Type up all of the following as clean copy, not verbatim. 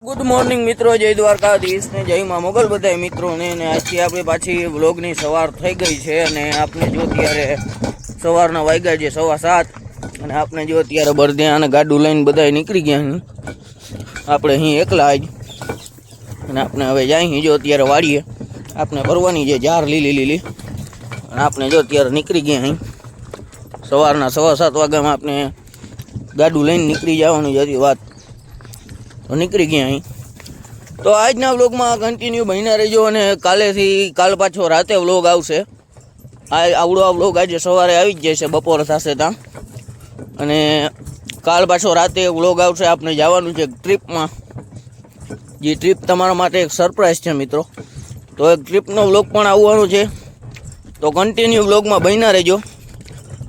Good morning મિત્રો, જય દ્વારકાધીશ ને જય માં મોગલ બધા મિત્રોને. આજથી આપણે પાછી વ્લોગની સવાર થઈ ગઈ છે અને આપણે જો ત્યારે સવારના વાગ્યા છે 7:15 અને આપણે જો ત્યારે બરદિયા અને ગાડું લઈને બધા નીકળી ગયા. આપણે અહીં એકલા જ અને આપણે હવે જાય જો ત્યારે વાડીએ આપણે ભરવાની છે જાર લીલી અને આપણે જો ત્યારે નીકળી ગયા. અહીં સવારના 7:15 વાગ્યામાં આપણે ગાડું લઈને નીકળી જવાની જ હતી વાત, નીકળી ગયા અહીં. તો આજના વ્લોગમાં કન્ટિન્યુ બન્યા રહેજો અને કાલ પાછો રાતે વ્લોગ આવશે. આવડો વ્લોગ આજે સવારે આવી જ જશે, બપોર થશે ત્યાં, અને કાલ પાછો રાતે વ્લોગ આવશે. આપણે જવાનું છે ટ્રીપમાં, જે ટ્રીપ તમારા માટે એક સરપ્રાઈઝ છે મિત્રો. તો એક ટ્રીપનો વ્લોગ પણ આવવાનો છે, તો કન્ટિન્યુ વ્લોગમાં બન્યા રહેજો.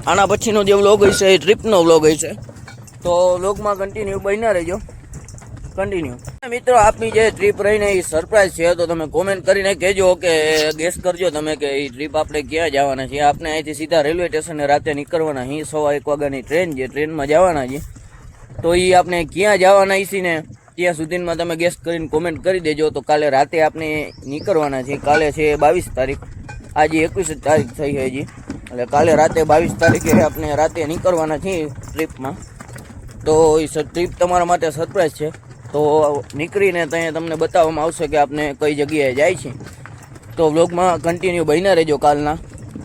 આના પછીનો જે વ્લોગ હશે એ ટ્રીપનો વ્લોગ હશે, તો વ્લોગમાં કન્ટિન્યુ બન્યા રહેજો. કન્ટિન્યુ મિત્રો, આપની જે ટ્રીપ રહીને એ સરપ્રાઈઝ છે, તો તમે કોમેન્ટ કરીને કહેજો કે ગેસ કરજો તમે કે એ ટ્રીપ આપણે ક્યાં જવાના છીએ. આપણે અહીંથી સીધા રેલવે સ્ટેશને રાતે નીકળવાના અહીં 1:15 વાગ્યાની ટ્રેન છે, ટ્રેનમાં જવાના છે. તો એ આપણે ક્યાં જવાના છીએ ને ત્યાં સુધીમાં તમે ગેસ કરીને કોમેન્ટ કરી દેજો. તો કાલે રાતે આપણે નીકળવાના છીએ. કાલે છે 22 તારીખ, આજે 21 તારીખ થઈ છે હજી, એટલે કાલે રાતે 22 તારીખે આપણે રાતે નીકળવાના છીએ ટ્રીપમાં. તો એ ટ્રીપ તમારા માટે સરપ્રાઈઝ છે, તો નીકળીને ત્યાં તમને બતાવવામાં આવશે કે આપણે કઈ જગ્યાએ જાય છે. તો વ્લોગમાં કન્ટિન્યુ બન્યા રહેજો.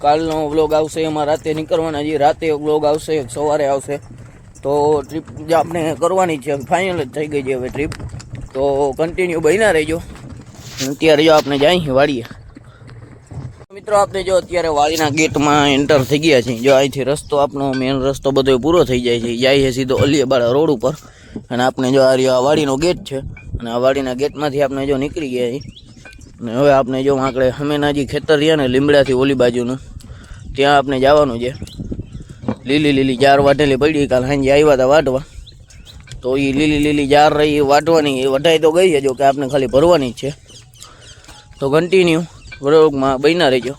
કાલનો વ્લોગ આવશે, એમાં રાતે નીકળવાના છે. રાતે વ્લોગ આવશે, સવારે આવશે. તો ટ્રીપ જે આપણે કરવાની છે ફાઇનલ જ થઈ ગઈ છે હવે ટ્રીપ, તો કન્ટિન્યુ બન્યા રહેજો. અત્યારે જો આપણે જાય વાડીએ મિત્રો. આપણે જો અત્યારે વાડીના ગેટમાં એન્ટર થઈ ગયા છીએ. જો અહીંથી રસ્તો આપણો મેન રસ્તો બધો પૂરો થઈ જાય છે, જાય છે સીધો અલિયાબાડા રોડ ઉપર. અને આપણે જો આ વાડીનો ગેટ છે, અને આ વાડીના ગેટમાંથી આપણે જો નીકળી ગયા છીએ. અને હવે આપણે જો આંકડે હમેના જે ખેતર રહ્યા ને લીમડાથી ઓલી બાજુનું, ત્યાં આપણે જવાનું છે. લીલી જાર વાટેલી પડી, કાલ સાંજે આવ્યા હતા વાટવા. તો એ લીલી જાર રહી વાટવાની, એ વઢાઈ તો ગઈ છે, જો કે આપણે ખાલી ભરવાની જ છે. તો કન્ટિન્યુ વ્લોગમાં બન્યા રહેજો.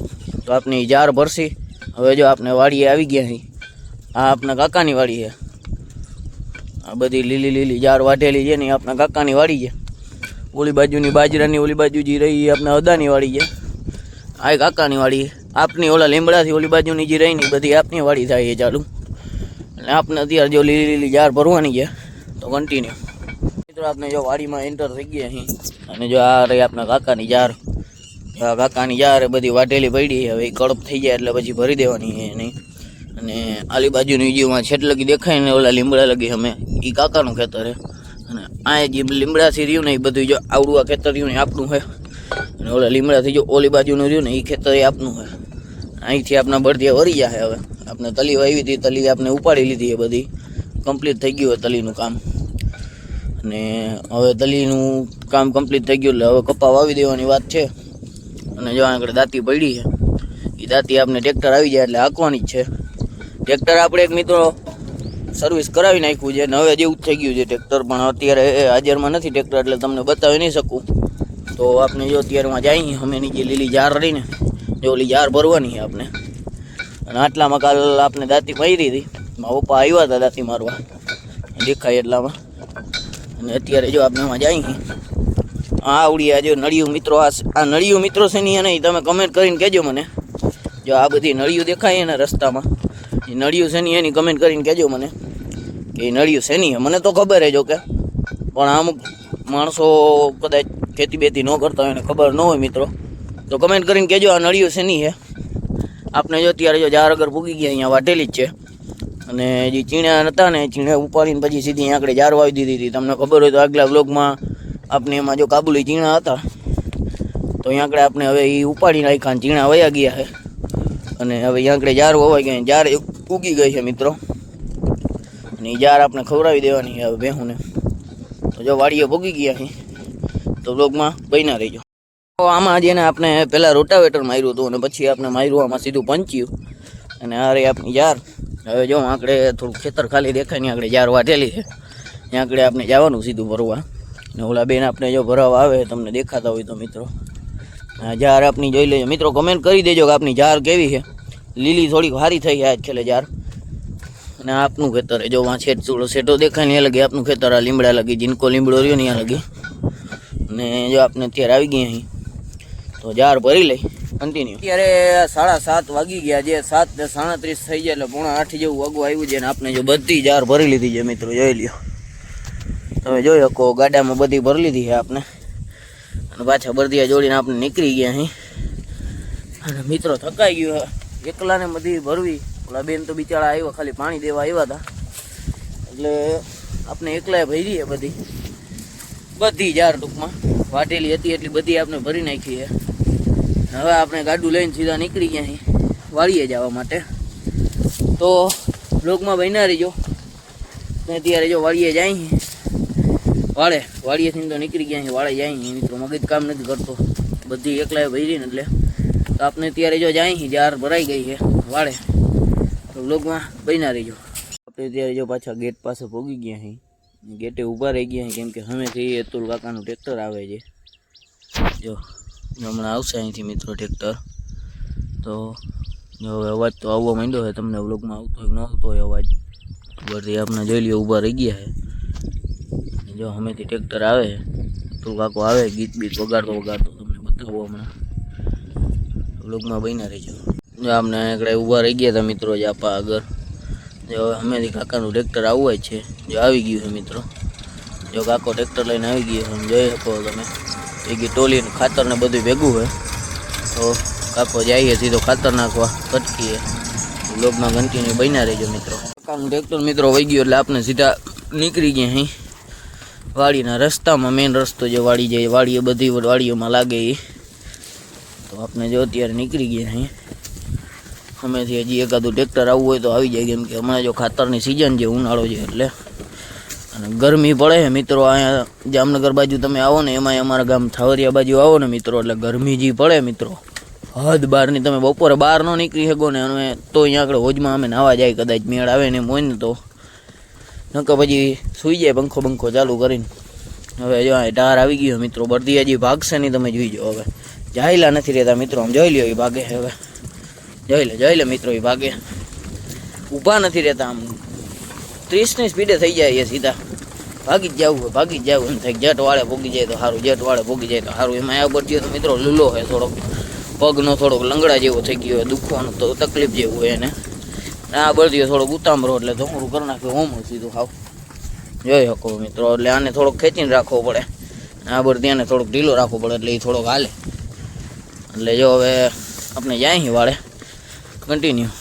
તો આપણે જાર ભરશી. હવે જો આપણે વાડીએ આવી ગયા છીએ. આ આપણા કાકાની વાડી છે. આ બધી લીલી જાર વાટેલી છે ને આપણા કાકાની વાડી છે. ઓલી બાજુની બાજરાની ઓલી બાજુ જે રહી એ આપણા અદાની વાડી છે. આ કાકાની વાડી આપની, ઓલા લીમડાથી ઓલી બાજુની જે રહી ને બધી આપની વાડી થાય છે ચાલુ. એટલે આપણે અત્યારે જો લીલી જાર ભરવાની છે. તો કન્ટિન્યુ મિત્રો, આપણે જો વાડીમાં એન્ટર થઈ ગયા અહીં, અને જો આ રહી આપણા કાકાની જાર. કાકાની જાર બધી વાટેલી પડી. હવે કડપ થઈ જાય એટલે પછી ભરી દેવાની છે નહીં. અને આલી બાજુની જીવમાં છેટ લગી દેખાય ને ઓલા લીમડા લગી અમે, એ કાકાનું ખેતર છે. અને આ જે લીમડાથી રહ્યું ને એ બધું જો આવડું આ ખેતર રહ્યું ને આપણું છે. અને ઓલા લીમડાથી જો ઓલી બાજુનું રહ્યું ને એ ખેતર એ આપણું છે. અહીંથી આપણા બળદિયા વરી જાય. હવે આપણે તલી વાવી હતી, તલી આપણે ઉપાડી લીધી એ બધી કમ્પ્લીટ થઈ ગયું હોય તલીનું કામ. અને હવે તલીનું કામ કમ્પ્લીટ થઈ ગયું એટલે હવે કપા વાવી દેવાની વાત છે. અને જો આગળ દાંતી પડી છે, એ દાંતી આપણે ટ્રેક્ટર આવી જાય એટલે હાંકવાની જ છે. ટ્રેક્ટર આપણે એક મિત્રો સર્વિસ કરાવી નાખ્યું છે, અને હવે જેવું જ થઈ ગયું છે ટ્રેક્ટર. પણ અત્યારે હાજરમાં નથી ટ્રેક્ટર, એટલે તમને બતાવી નહીં શકું. તો આપણે જો અત્યારમાં જઈએ, હમેની જે લીલી જાર રહીને જો ઓલી જાર ભરવાની છે આપણે. અને આટલામાં કાલ આપણે દાંતી મારી હતી, મારા પપ્પા આવ્યા હતા દાંતી મારવા, દેખાય એટલામાં. અને અત્યારે જો આપણે એમાં જઈએ. આ આવડી આ જો નળિયું મિત્રો, આ નળિયું મિત્રો છે નહીં, અને તમે કમેન્ટ કરીને કહેજો મને. જો આ બધી નળિયું દેખાય ને રસ્તામાં, એ નળિયું છે નહીં એની કમેન્ટ કરીને કહેજો મને કે એ નળિયું છે નહીં. મને તો ખબર છે જો કે, પણ અમુક માણસો કદાચ ખેતી બેતી ન કરતા હોય ને ખબર ન હોય મિત્રો, તો કમેન્ટ કરીને કહેજો આ નળિયું છે નહીં. આપણે જો અત્યારે જો જાર આગળ પૂગી ગયા, અહીંયા વાટેલી જ છે. અને જે ચીણા હતા ને, ચીણા ઉપાડીને પછી સીધી આંકડે જાર વાવી દીધી હતી. તમને ખબર હોય તો આગલા વ્લોગમાં આપણે એમાં જો કાબુલી ચીણા હતા, તો અહીંયા આગળ આપણે હવે એ ઉપાડી નાખ્યા, ચીણા વયા ગયા છે. અને હવે અહીંયા આગળ જાર વવાઈ ગયા, જાર ઉગી ગઈ છે મિત્રો. અને એ જાર આપણે ખવડાવી દેવાની છે હવે ભેહુંને. તો જો વાડીએ ભોગી ગયા છે, તો વ્લોગમાં બન્યા રહીજો. તો આમાં જેને આપણે પહેલાં રોટાવેટર માર્યું હતું, અને પછી આપણે માર્યું આમાં સીધું પંચ્યું. અને આ રહી આપણી જાર. હવે જો આંકડે થોડું ખેતર ખાલી દેખાય ને આંકડે જાર વાટેલી છે, ત્યાં આંકડે આપણે જવાનું સીધું ભરવા. ને ઓલા બેન આપણે જો ભરાવા આવે, તમને દેખાતા હોય તો મિત્રો. જાર આપની જોઈ લેજો મિત્રો, કમેન્ટ કરી દેજો કે આપની જાર કેવી છે. લીલી થોડીક સારી થઈ છે આજ ખેલે જાર. અને આપનું ખેતર જો વાં છેટો દેખાય ને એ લગી આપનું ખેતર. આ લીમડા લગી, જીનકો લીમડો રહ્યો ને ત્યાં લગી અને જો આપણે અત્યારે આવી ગયા અહીં તો જાર ભરી લઈ કન્ટિન્યુ. અત્યારે 7:30 વાગી ગયા, જે 7:37 થઈ ગયા એટલે 7:45 જેવું વાગવું આવ્યું છે. અને આપણે જો બધી જાર ભરી લીધી છે મિત્રો, જોઈ લ્યો તમે જોઈ શકો. ગાડામાં બધી ભરી લીધી છે આપણે, અને પાછા બરદિયા જોડીને આપણે નીકળી ગયા અહીં. અને મિત્રો થકાઈ ગયો એકલાને બધી ભરવી. ઓલા બેન તો બિચારા આવ્યા ખાલી પાણી દેવા આવ્યા હતા, એટલે આપણે એકલાએ ભરી છે બધી જાર. ટૂંકમાં વાટેલી હતી એટલી બધી આપણે ભરી નાખી છે. હવે આપણે ગાડું લઈને સીધા નીકળી ગયા અહીં વાડીએ જવા માટે. તો બ્લોગમાં બન્યા રહીજો. અત્યારે જો વાડીએ જાય વાડીએથી તો નીકળી ગયા વાળે જાય મિત્રો. મગજ કામ નથી કરતો, બધી એકલાએ ભરી ને એટલે. તો આપણે અત્યારે જો જાય જાર ભરાઈ ગઈ છે વાળે. તો બ્લોગમાં બન્યા રહીજો. આપણે અત્યારે જો પાછા ગેટ પાસે પહોંચી ગયા અહીં. ગેટે ઊભા રહી ગયા કેમ કે હમેથી અતુલ કાકાનું ટ્રેક્ટર આવે છે. જો હમણાં આવશે અહીંથી મિત્રો ટ્રેક્ટર. તો જો હવે અવાજ તો આવવા માંડ્યો છે, તમને વ્લોગમાં આવતો હોય ન આવતો હોય અવાજ. બધી આપણે જોઈ લઈએ ઊભા રહી ગયા છે. જો હમેથી ટ્રેક્ટર આવે, અતુલ કાકો આવે ગીત બીત વગાડતો તમને બતાવો હમણાં. વ્લોગમાં બન્યા રહેજો. જો આપણે આગળ ઊભા રહી ગયા હતા મિત્રો જ આપા આગળ. જો હમેથી કાકાનું ટ્રેક્ટર આવવું જ છે. જો આવી ગયું છે મિત્રો. જો કાકો ટ્રેક્ટર લઈને આવી ગયું છે, જોઈ શકો તમે. ભેગી ટોલી ખાતર ને બધું ભેગું હોય. તો કાકો જઈએ સીધો ખાતર નાખવા કટકીએ. બ્લોગમાં કન્ટિન્યુ બન્યા રહેજો મિત્રો. કાકાનું ટ્રેક્ટર મિત્રો વહી ગયું એટલે આપણે સીધા નીકળી ગયા અહીં વાડીના રસ્તામાં. મેઇન રસ્તો જે વાડી જાય, વાડીઓ બધી વાડીઓમાં લાગે એ. તો આપણે જો અત્યારે નીકળી ગયા અહીં. હમેથી હજી એકાદું ટ્રેક્ટર આવવું હોય તો આવી જાય, કેમ કે હમણાં જો ખાતરની સિઝન છે, ઉનાળો છે એટલે. અને ગરમી પડે છે મિત્રો. અહીંયા જામનગર બાજુ તમે આવો ને, એમાંય અમારા ગામ થાવરિયા બાજુ આવો ને મિત્રો, એટલે ગરમી જે પડે મિત્રો હદ બહારની. તમે બપોરે બહાર ન નીકળી શકો ને. અને તો અહીંયા આગળ હોજમાં અમે નાવા જાય, કદાચ મેળ આવે ને એમ હોય ને તો. નકર પછી સૂઈ જાય પંખો ચાલુ કરીને. હવે જો આ ઢાર આવી ગયો મિત્રો. બરદી હજી ભાગશે નહીં, તમે જોઈ જાઓ. હવે જાયલા નથી રહેતા મિત્રો, આમ જોઈ લ્યો એ ભાગે. હવે જોઈ લે મિત્રો, એ ભાગે ઊભા નથી રહેતા. આમ 30ની સ્પીડે થઈ જાય એ સીધા. ભાગી જ જવું એમ થાય. જેટ વાળે ભોગી જાય તો સારું, એમાં આ બરદીયો તો મિત્રો લૂલો હોય, થોડોક પગનો થોડોક લંગડા જેવો થઈ ગયો હોય, દુખવાનું તો તકલીફ જેવું હોય એને. આ બરદીયો થોડોક ઉતામળો એટલે ધોમરું કરી નાખે હોમ સીધું ખાવ. જોઈ શકો મિત્રો. એટલે આને થોડોક ખેંચીને રાખવો પડે. આ બરદીયાને થોડોક ઢીલો રાખવો પડે એટલે એ થોડોક હાલે. એટલે જો હવે આપણે જાય વાળે કન્ટિન્યુ.